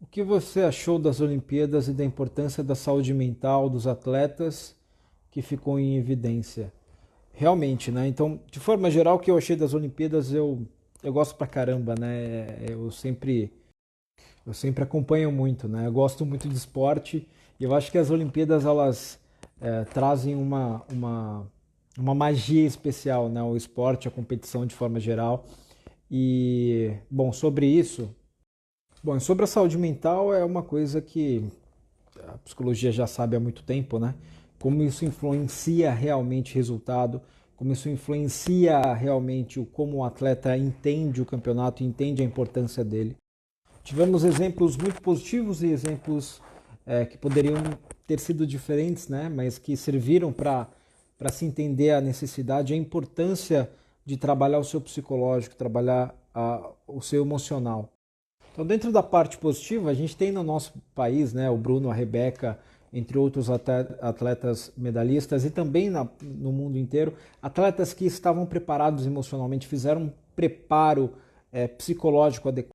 O que você achou das Olimpíadas e da importância da saúde mental dos atletas que ficou em evidência? Realmente, né? Então, de forma geral, o que eu achei das Olimpíadas, eu gosto pra caramba, né? Eu sempre acompanho muito, né? Eu gosto muito de esporte e eu acho que as Olimpíadas elas trazem uma magia especial, né? O esporte, a competição de forma geral. E, bom, sobre a saúde mental é uma coisa que a psicologia já sabe há muito tempo, né? Como isso influencia realmente o resultado, como isso influencia realmente como o atleta entende o campeonato, entende a importância dele. Tivemos exemplos muito positivos e exemplos que poderiam ter sido diferentes, né? Mas que serviram para se entender a necessidade, a importância de trabalhar o seu psicológico, trabalhar o seu emocional. Então, dentro da parte positiva, a gente tem no nosso país, né, o Bruno, a Rebeca, entre outros atletas medalhistas e também no mundo inteiro, atletas que estavam preparados emocionalmente, fizeram um preparo psicológico adequado.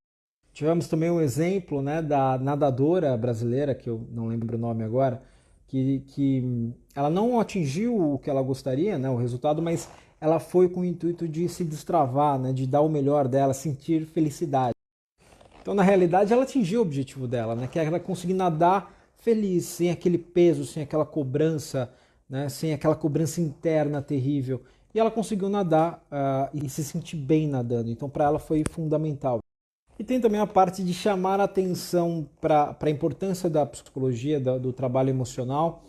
Tivemos também um exemplo, né, da nadadora brasileira, que eu não lembro o nome agora, que ela não atingiu o que ela gostaria, né, o resultado, mas ela foi com o intuito de se destravar, né, de dar o melhor dela, sentir felicidade. Então, na realidade, ela atingiu o objetivo dela, né, que é ela conseguir nadar feliz, sem aquele peso, sem aquela cobrança, né, sem aquela cobrança interna terrível. E ela conseguiu nadar e se sentir bem nadando. Então, para ela foi fundamental. E tem também a parte de chamar a atenção para a importância da psicologia, do trabalho emocional,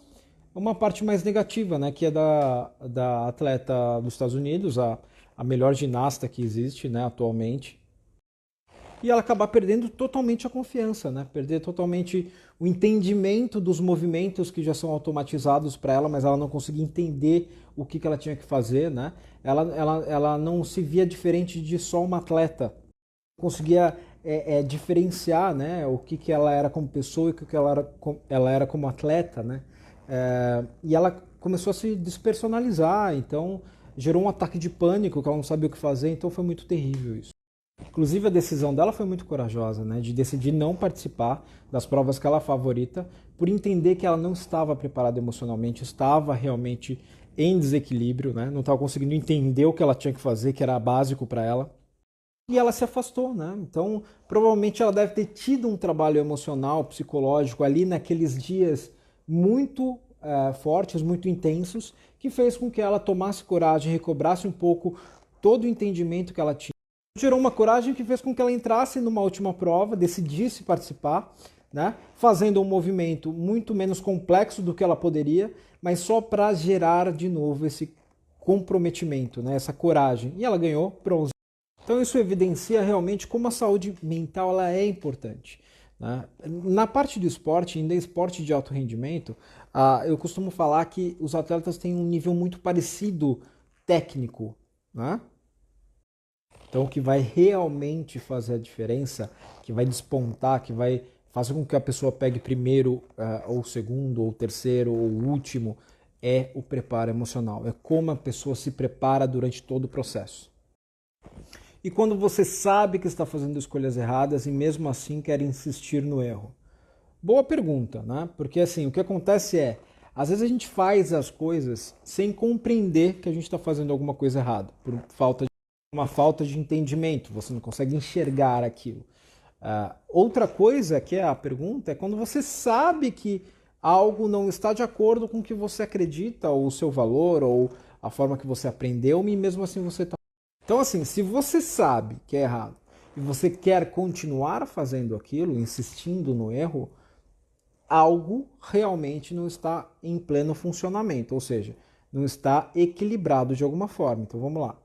uma parte mais negativa, né, que é da atleta dos Estados Unidos, a melhor ginasta que existe, né, atualmente, e ela acabar perdendo totalmente a confiança, né, perder totalmente o entendimento dos movimentos que já são automatizados para ela, mas ela não conseguia entender o que ela tinha que fazer, né, ela não se via diferente de só uma atleta, conseguia diferenciar, né, o que ela era como pessoa e o que ela era como atleta, né? E ela começou a se despersonalizar, então gerou um ataque de pânico, que ela não sabia o que fazer, então foi muito terrível isso. Inclusive a decisão dela foi muito corajosa, né, de decidir não participar das provas que ela favorita, por entender que ela não estava preparada emocionalmente, estava realmente em desequilíbrio, né, não estava conseguindo entender o que ela tinha que fazer, que era básico para ela. E ela se afastou, né? Então, provavelmente ela deve ter tido um trabalho emocional, psicológico ali naqueles dias muito fortes, muito intensos, que fez com que ela tomasse coragem, recobrasse um pouco todo o entendimento que ela tinha. Gerou uma coragem que fez com que ela entrasse numa última prova, decidisse participar, né? Fazendo um movimento muito menos complexo do que ela poderia, mas só para gerar de novo esse comprometimento, né? Essa coragem. E ela ganhou bronze. Então isso evidencia realmente como a saúde mental ela é importante, né? Na parte do esporte, ainda esporte de alto rendimento, eu costumo falar que os atletas têm um nível muito parecido técnico, né? Então o que vai realmente fazer a diferença, que vai despontar, que vai fazer com que a pessoa pegue primeiro, ou segundo, ou terceiro, ou último, é o preparo emocional. É como a pessoa se prepara durante todo o processo. E quando você sabe que está fazendo escolhas erradas e mesmo assim quer insistir no erro? Boa pergunta, né? Porque assim, o que acontece é, às vezes a gente faz as coisas sem compreender que a gente está fazendo alguma coisa errada, por uma falta de entendimento, você não consegue enxergar aquilo. Outra coisa que é a pergunta é quando você sabe que algo não está de acordo com o que você acredita, ou o seu valor, ou a forma que você aprendeu, e mesmo assim você está. Então, assim, se você sabe que é errado e você quer continuar fazendo aquilo, insistindo no erro, algo realmente não está em pleno funcionamento, ou seja, não está equilibrado de alguma forma. Então, vamos lá.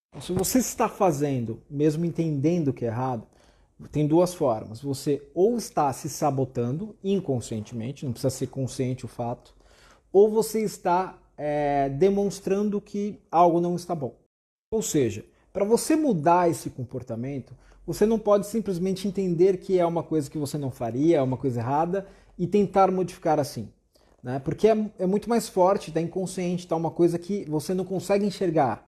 Então, se você está fazendo, mesmo entendendo que é errado, tem duas formas. Você ou está se sabotando inconscientemente, não precisa ser consciente o fato, ou você está demonstrando que algo não está bom. Ou seja, para você mudar esse comportamento, você não pode simplesmente entender que é uma coisa que você não faria, é uma coisa errada e tentar modificar assim. Né? Porque é muito mais forte, está inconsciente, está uma coisa que você não consegue enxergar.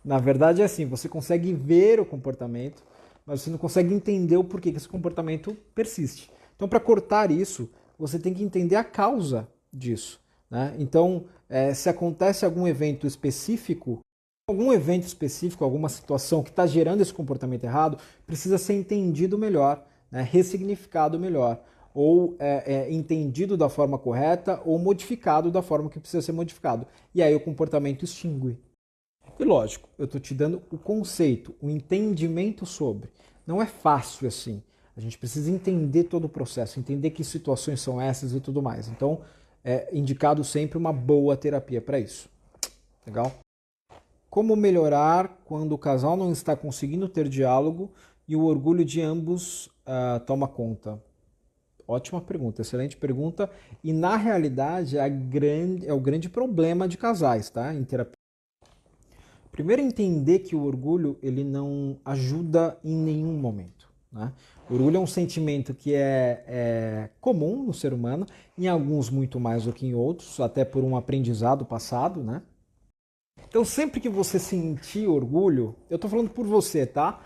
Na verdade é assim, você consegue ver o comportamento, mas você não consegue entender o porquê que esse comportamento persiste. Então, para cortar isso, você tem que entender a causa disso, né? Então, se acontece algum evento específico, alguma situação que está gerando esse comportamento errado, precisa ser entendido melhor, né? Ressignificado melhor, ou entendido da forma correta, ou modificado da forma que precisa ser modificado. E aí o comportamento extingue. E lógico, eu estou te dando o conceito, o entendimento sobre. Não é fácil assim. A gente precisa entender todo o processo, entender que situações são essas e tudo mais. Então, é indicado sempre uma boa terapia para isso. Legal? Como melhorar quando o casal não está conseguindo ter diálogo e o orgulho de ambos toma conta? Ótima pergunta, excelente pergunta. E na realidade é o grande problema de casais, tá? Em terapia. Primeiro, entender que o orgulho ele não ajuda em nenhum momento, né? O orgulho é um sentimento que é comum no ser humano, em alguns muito mais do que em outros, até por um aprendizado passado, né? Então, sempre que você sentir orgulho, eu estou falando por você, tá?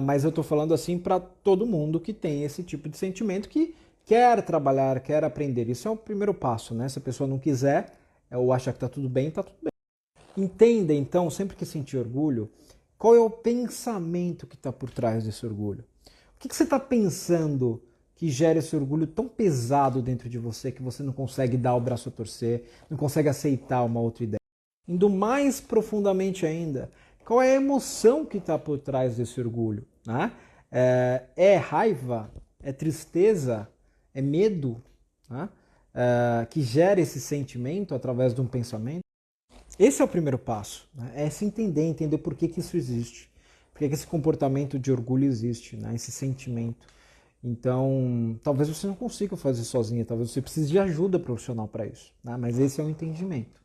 Mas eu estou falando assim para todo mundo que tem esse tipo de sentimento, que quer trabalhar, quer aprender. Isso é o primeiro passo, né? Se a pessoa não quiser ou achar que está tudo bem, está tudo bem. Entenda, então, sempre que sentir orgulho, qual é o pensamento que está por trás desse orgulho. O que você está pensando que gera esse orgulho tão pesado dentro de você que você não consegue dar o braço a torcer, não consegue aceitar uma outra ideia? Indo mais profundamente ainda, qual é a emoção que está por trás desse orgulho? Né? É raiva? É tristeza? É medo? Né? Que gera esse sentimento através de um pensamento? Esse é o primeiro passo, né? É se entender por que isso existe, por que esse comportamento de orgulho existe, né? Esse sentimento. Então, talvez você não consiga fazer sozinha, talvez você precise de ajuda profissional para isso, né? Mas esse é o entendimento.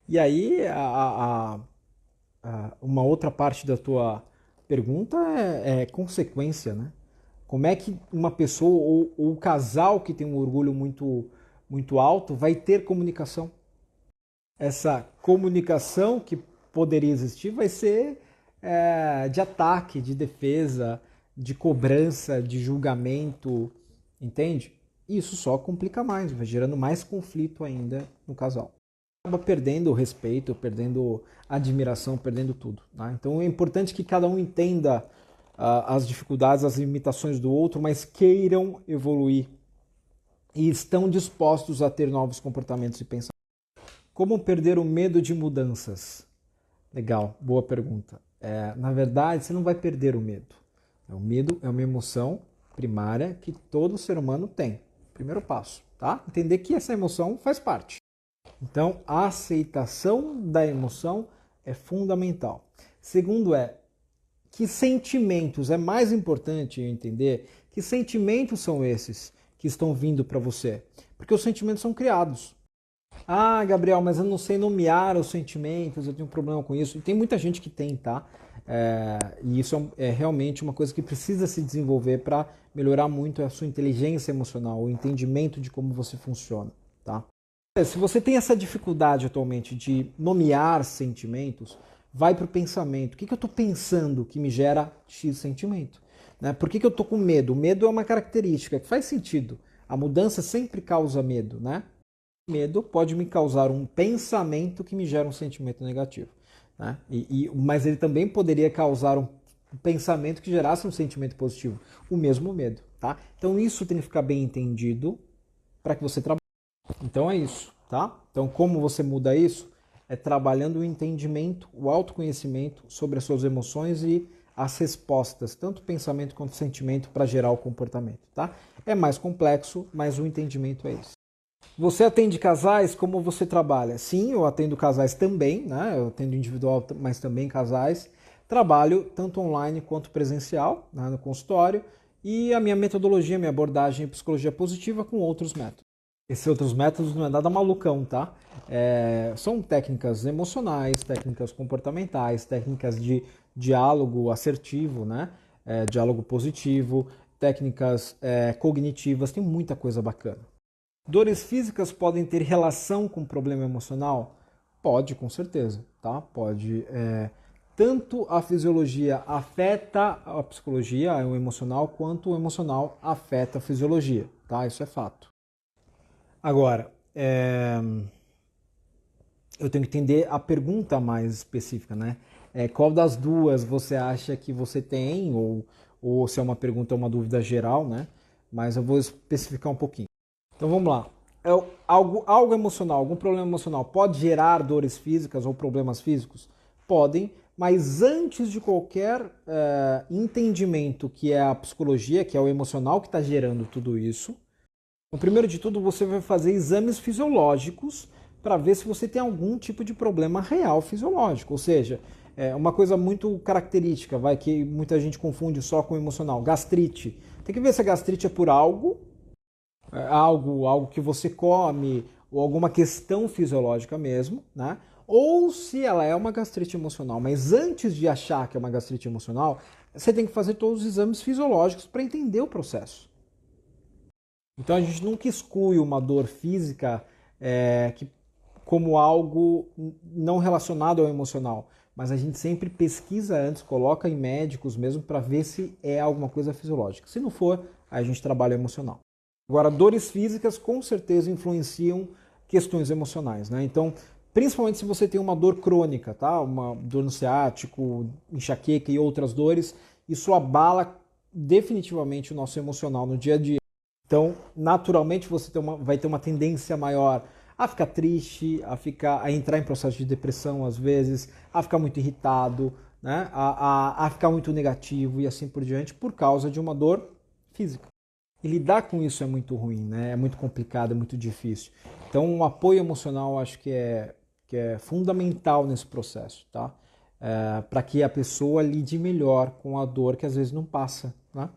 E aí, uma outra parte da tua pergunta é consequência, né? Como é que uma pessoa ou o casal que tem um orgulho muito alto vai ter comunicação? Essa comunicação que poderia existir vai ser de ataque, de defesa, de cobrança, de julgamento, entende? Isso só complica mais, vai gerando mais conflito ainda no casal. Acaba perdendo o respeito, perdendo a admiração, perdendo tudo. Tá? Então é importante que cada um entenda as dificuldades, as limitações do outro, mas queiram evoluir e estão dispostos a ter novos comportamentos e pensamentos. Como perder o medo de mudanças? Legal, boa pergunta. Na verdade, você não vai perder o medo. O medo é uma emoção primária que todo ser humano tem. Primeiro passo, tá? Entender que essa emoção faz parte. Então, a aceitação da emoção é fundamental. Segundo que sentimentos, é mais importante entender que sentimentos são esses que estão vindo para você. Porque os sentimentos são criados. Ah, Gabriel, mas eu não sei nomear os sentimentos, eu tenho um problema com isso. E tem muita gente que tem, tá? E isso é realmente uma coisa que precisa se desenvolver para melhorar muito a sua inteligência emocional, o entendimento de como você funciona, tá? Se você tem essa dificuldade atualmente de nomear sentimentos, vai para o pensamento. O que eu estou pensando que me gera X sentimento? Né? Por que eu estou com medo? O medo é uma característica que faz sentido. A mudança sempre causa medo, né? Medo pode me causar um pensamento que me gera um sentimento negativo. Né? Mas ele também poderia causar um pensamento que gerasse um sentimento positivo. O mesmo medo. Tá? Então isso tem que ficar bem entendido para que você trabalhe. Então é isso. Tá? Então como você muda isso? É trabalhando o entendimento, o autoconhecimento sobre as suas emoções e as respostas, tanto pensamento quanto sentimento, para gerar o comportamento. Tá? É mais complexo, mas o entendimento é isso. Você atende casais? Como você trabalha? Sim, eu atendo casais também, né? Eu atendo individual, mas também casais. Trabalho tanto online quanto presencial, né, no consultório. E a minha metodologia, minha abordagem é psicologia positiva com outros métodos. Esses outros métodos não é nada malucão, tá? São técnicas emocionais, técnicas comportamentais, técnicas de diálogo assertivo, né? Diálogo positivo, técnicas cognitivas, tem muita coisa bacana. Dores físicas podem ter relação com problema emocional? Pode, com certeza, tá? Pode. tanto a fisiologia afeta a psicologia, o emocional, quanto o emocional afeta a fisiologia, tá? Isso é fato. Agora, eu tenho que entender a pergunta mais específica, né? Qual das duas você acha que você tem, ou se é uma pergunta ou uma dúvida geral, né? Mas eu vou especificar um pouquinho. Então vamos lá. Algo emocional, algum problema emocional pode gerar dores físicas ou problemas físicos? Podem, mas antes de qualquer entendimento que é a psicologia, que é o emocional que está gerando tudo isso, primeiro de tudo você vai fazer exames fisiológicos para ver se você tem algum tipo de problema real fisiológico. Ou seja, uma coisa muito característica, que muita gente confunde só com emocional, gastrite. Tem que ver se a gastrite é por algo que você come, ou alguma questão fisiológica mesmo, né? Ou se ela é uma gastrite emocional. Mas antes de achar que é uma gastrite emocional, você tem que fazer todos os exames fisiológicos para entender o processo. Então a gente nunca exclui uma dor física como algo não relacionado ao emocional, mas a gente sempre pesquisa antes, coloca em médicos mesmo para ver se é alguma coisa fisiológica. Se não for, aí a gente trabalha emocional. Agora, dores físicas com certeza influenciam questões emocionais, né? Então, principalmente se você tem uma dor crônica, tá? Uma dor no ciático, enxaqueca e outras dores, isso abala definitivamente o nosso emocional no dia a dia. Então, naturalmente, você vai ter uma tendência maior a ficar triste, a entrar em processo de depressão às vezes, a ficar muito irritado, né? a ficar muito negativo e assim por diante, por causa de uma dor física. E lidar com isso é muito ruim, né? É muito complicado, é muito difícil. Então, um apoio emocional acho que é fundamental nesse processo, tá? Para que a pessoa lide melhor com a dor que às vezes não passa, né?